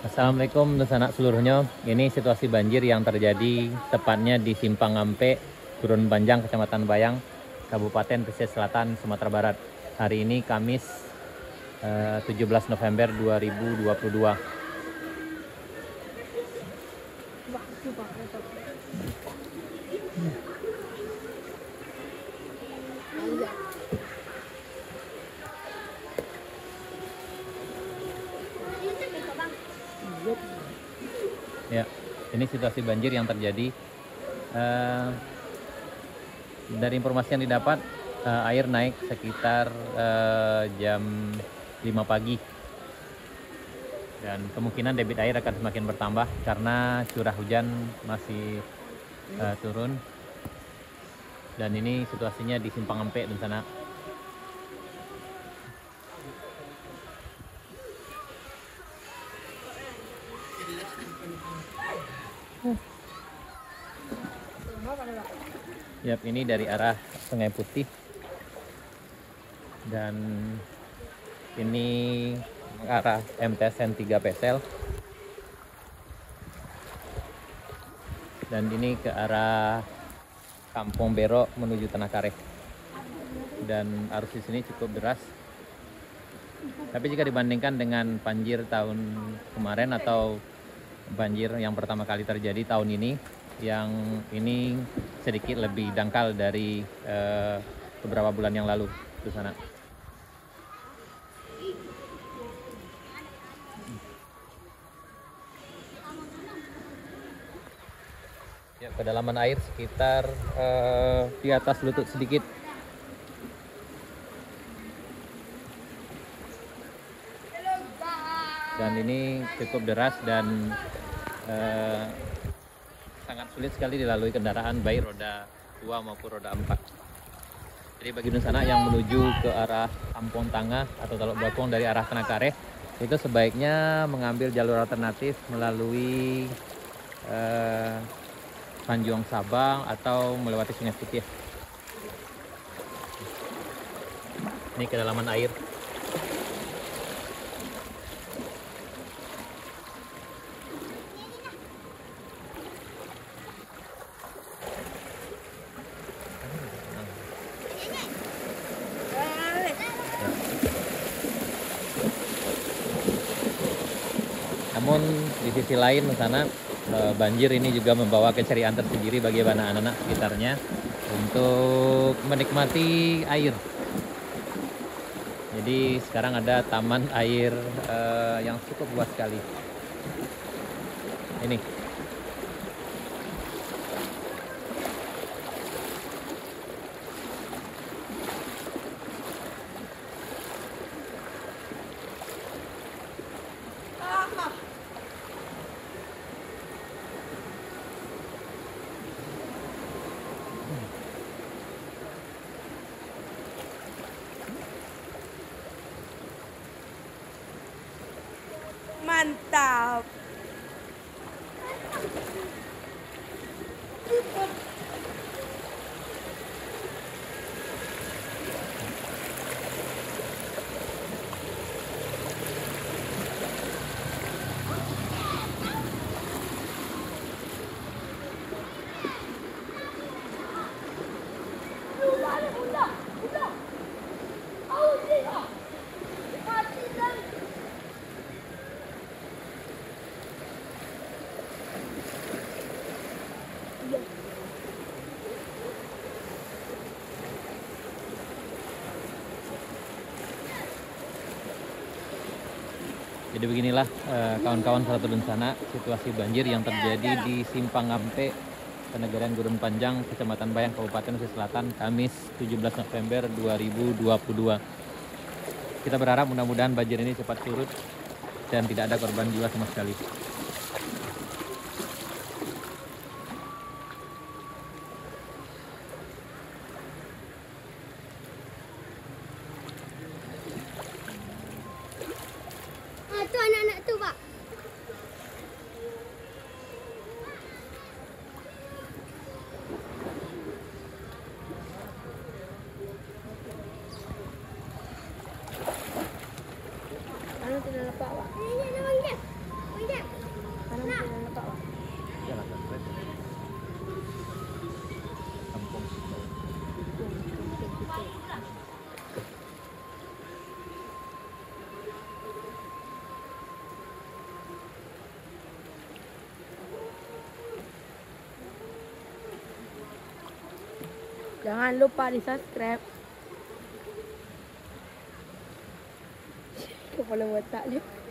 Assalamualaikum dan sanak seluruhnya. Ini situasi banjir yang terjadi tepatnya di Simpang Ampe, Gurun Panjang, Kecamatan Bayang, Kabupaten Pesisir Selatan, Sumatera Barat. Hari ini Kamis 17 November 2022. Ya, ini situasi banjir yang terjadi. Dari informasi yang didapat, air naik sekitar jam 5 pagi. Dan kemungkinan debit air akan semakin bertambah karena curah hujan masih turun. Dan ini situasinya di Simpang Ampe dan sana. Yap, ini dari arah Sungai Putih dan ini arah MTSN 3 PSL dan ini ke arah Kampung Bero menuju Tanah Kareh, dan arus di sini cukup deras. Tapi jika dibandingkan dengan banjir tahun kemarin atau banjir yang pertama kali terjadi tahun ini, yang ini sedikit lebih dangkal dari beberapa bulan yang lalu di sana. Ya, kedalaman air sekitar di atas lutut sedikit. Dan ini cukup deras dan sangat sulit sekali dilalui kendaraan baik roda 2 maupun roda 4. Jadi bagi sana yang menuju ke arah Kampung Tangah atau Teluk Bakung dari arah Tanah Kareh, itu sebaiknya mengambil jalur alternatif melalui Tanjung Sabang atau melewati Sungai Putih. Ini kedalaman air. Namun di sisi lain sana banjir ini juga membawa keceriaan tersendiri bagi anak-anak sekitarnya untuk menikmati air. Jadi sekarang ada taman air yang cukup luas sekali. Ini. Mantap. Jadi beginilah kawan-kawan Satu Dunsana, situasi banjir yang terjadi di Simpang Ampe, Penegarian Gurun Panjang, Kecamatan Bayang, Kabupaten Pesisir Selatan, Kamis 17 November 2022. Kita berharap mudah-mudahan banjir ini cepat surut dan tidak ada korban jiwa sama sekali. Itu anak-anak tu, Pak. Kalau tidak lepas, Pak. Ini dia, dia. Jangan lupa di subscribe. Kepala botak ni.